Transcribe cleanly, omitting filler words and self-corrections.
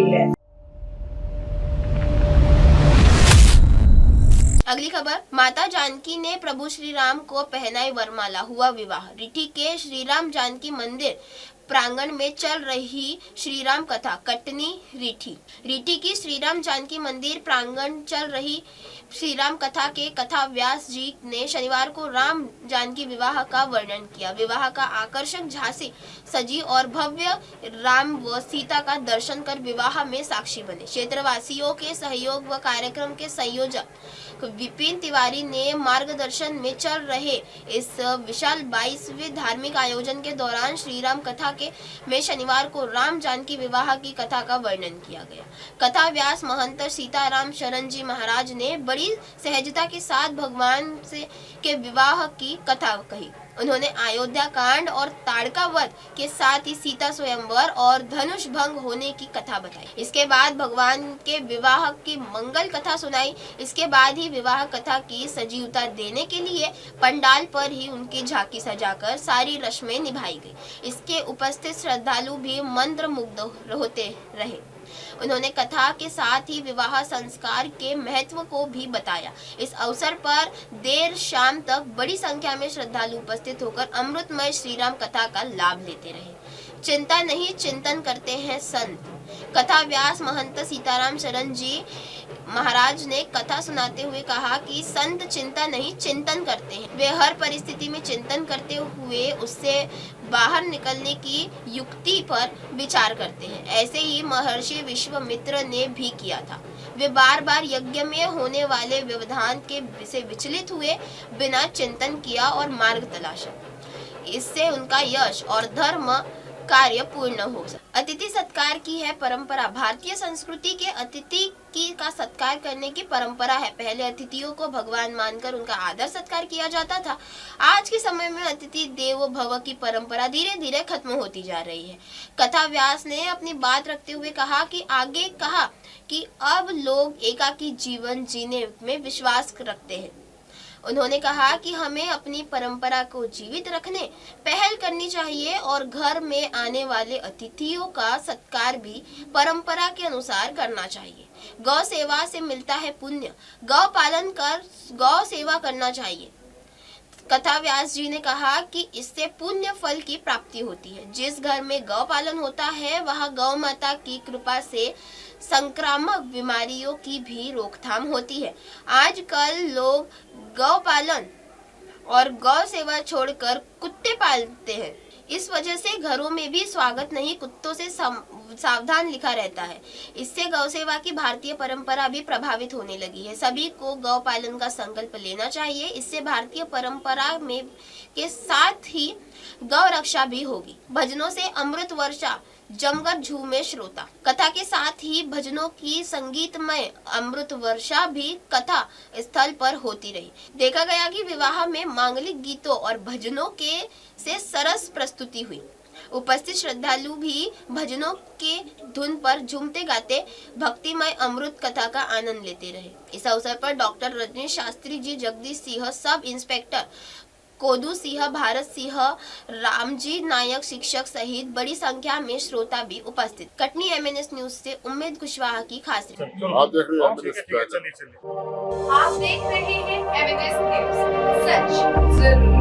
गई है। अगली खबर, माता जानकी ने प्रभु श्री राम को पहनाई वरमाला, हुआ विवाह। रीठी के श्री राम जानकी मंदिर प्रांगण में चल रही श्री राम कथा, कटनी रीठी की श्री राम जानकी मंदिर प्रांगण चल रही श्री राम कथा के कथा व्यास जी ने शनिवार को राम जानकी विवाह का वर्णन किया। विवाह का आकर्षक झांसी सजी और भव्य राम व सीता का दर्शन कर विवाह में साक्षी बने। क्षेत्रवासियों के सहयोग व कार्यक्रम के संयोजक विपिन तिवारी ने मार्गदर्शन में चल रहे इस विशाल 22वें धार्मिक आयोजन के दौरान श्री राम कथा में शनिवार को राम जानकी विवाह की कथा का वर्णन किया गया। कथा व्यास महंत सीताराम शरण जी महाराज ने बड़ी सहजता के साथ भगवान के विवाह की कथा कही। उन्होंने अयोध्या कांड और ताड़का वध के साथ ही सीता स्वयंवर और धनुष भंग होने की कथा बताई। इसके बाद भगवान के विवाह की मंगल कथा सुनाई। इसके बाद ही विवाह कथा की सजीवता देने के लिए पंडाल पर ही उनकी झांकी सजाकर सारी रस्में निभाई गई। इसके उपस्थित श्रद्धालु भी मंत्रमुग्ध होते रहे। उन्होंने कथा के साथ ही विवाह संस्कार के महत्व को भी बताया। इस अवसर पर देर शाम तक बड़ी संख्या में श्रद्धालु उपस्थित होकर अमृतमय श्री राम कथा का लाभ लेते रहे। चिंता नहीं चिंतन करते हैं संत। कथा व्यास महंत सीताराम शरण जी महाराज ने कथा सुनाते हुए कहा कि संत चिंता नहीं चिंतन करते हैं। वे हर परिस्थिति में चिंतन करते हुए उससे बाहर निकलने की युक्ति पर विचार करते हैं। ऐसे ही महर्षि विश्वामित्र ने भी किया था। वे बार बार यज्ञ में होने वाले व्यवधान के से विचलित हुए बिना चिंतन किया और मार्ग तलाशा। इससे उनका यश और धर्म कार्य पूर्ण हो सके। अतिथि सत्कार की है परंपरा। भारतीय संस्कृति के अतिथि का सत्कार करने की परंपरा है। पहले अतिथियों को भगवान मानकर उनका आदर सत्कार किया जाता था। आज के समय में अतिथि देवो भव की परंपरा धीरे धीरे खत्म होती जा रही है। कथा व्यास ने अपनी बात रखते हुए कहा कि अब लोग एकाकी जीवन जीने में विश्वास रखते हैं। उन्होंने कहा कि हमें अपनी परंपरा को जीवित रखने पहल करनी चाहिए और घर में आने वाले अतिथियों का सत्कार भी परंपरा के अनुसार करना चाहिए। गौ सेवा से मिलता है पुण्य। गौ पालन कर गौ सेवा करना चाहिए। कथा व्यास जी ने कहा कि इससे पुण्य फल की प्राप्ति होती है। जिस घर में गौ पालन होता है वहाँ गौ माता की कृपा से संक्रामक बीमारियों की भी रोकथाम होती है। आजकल लोग गौ पालन और गौ सेवा छोड़कर कुत्ते पालते हैं। इस वजह से घरों में भी स्वागत नहीं कुत्तों से सावधान लिखा रहता है। इससे गौ सेवा की भारतीय परंपरा भी प्रभावित होने लगी है। सभी को गौ पालन का संकल्प लेना चाहिए। इससे भारतीय परंपरा में के साथ ही गौ रक्षा भी होगी। भजनों से अमृत वर्षा जमकर झूमे श्रोता। कथा के साथ ही भजनों की संगीतमय अमृत वर्षा भी कथा स्थल पर होती रही। देखा गया कि विवाह में मांगलिक गीतों और भजनों से सरस प्रस्तुति हुई। उपस्थित श्रद्धालु भी भजनों के धुन पर झूमते गाते भक्तिमय अमृत कथा का आनंद लेते रहे। इस अवसर पर doctor Rajneesh Shastri ji, Jagdish Singh sub inspector कोदू सिंह, भारत सिंह, रामजी नायक शिक्षक सहित बड़ी संख्या में श्रोता भी उपस्थित। कटनी MNS न्यूज से उम्मीद कुशवाहा की खास रिपोर्ट। आप देख रहे हैं MNS न्यूज, सच जरूर।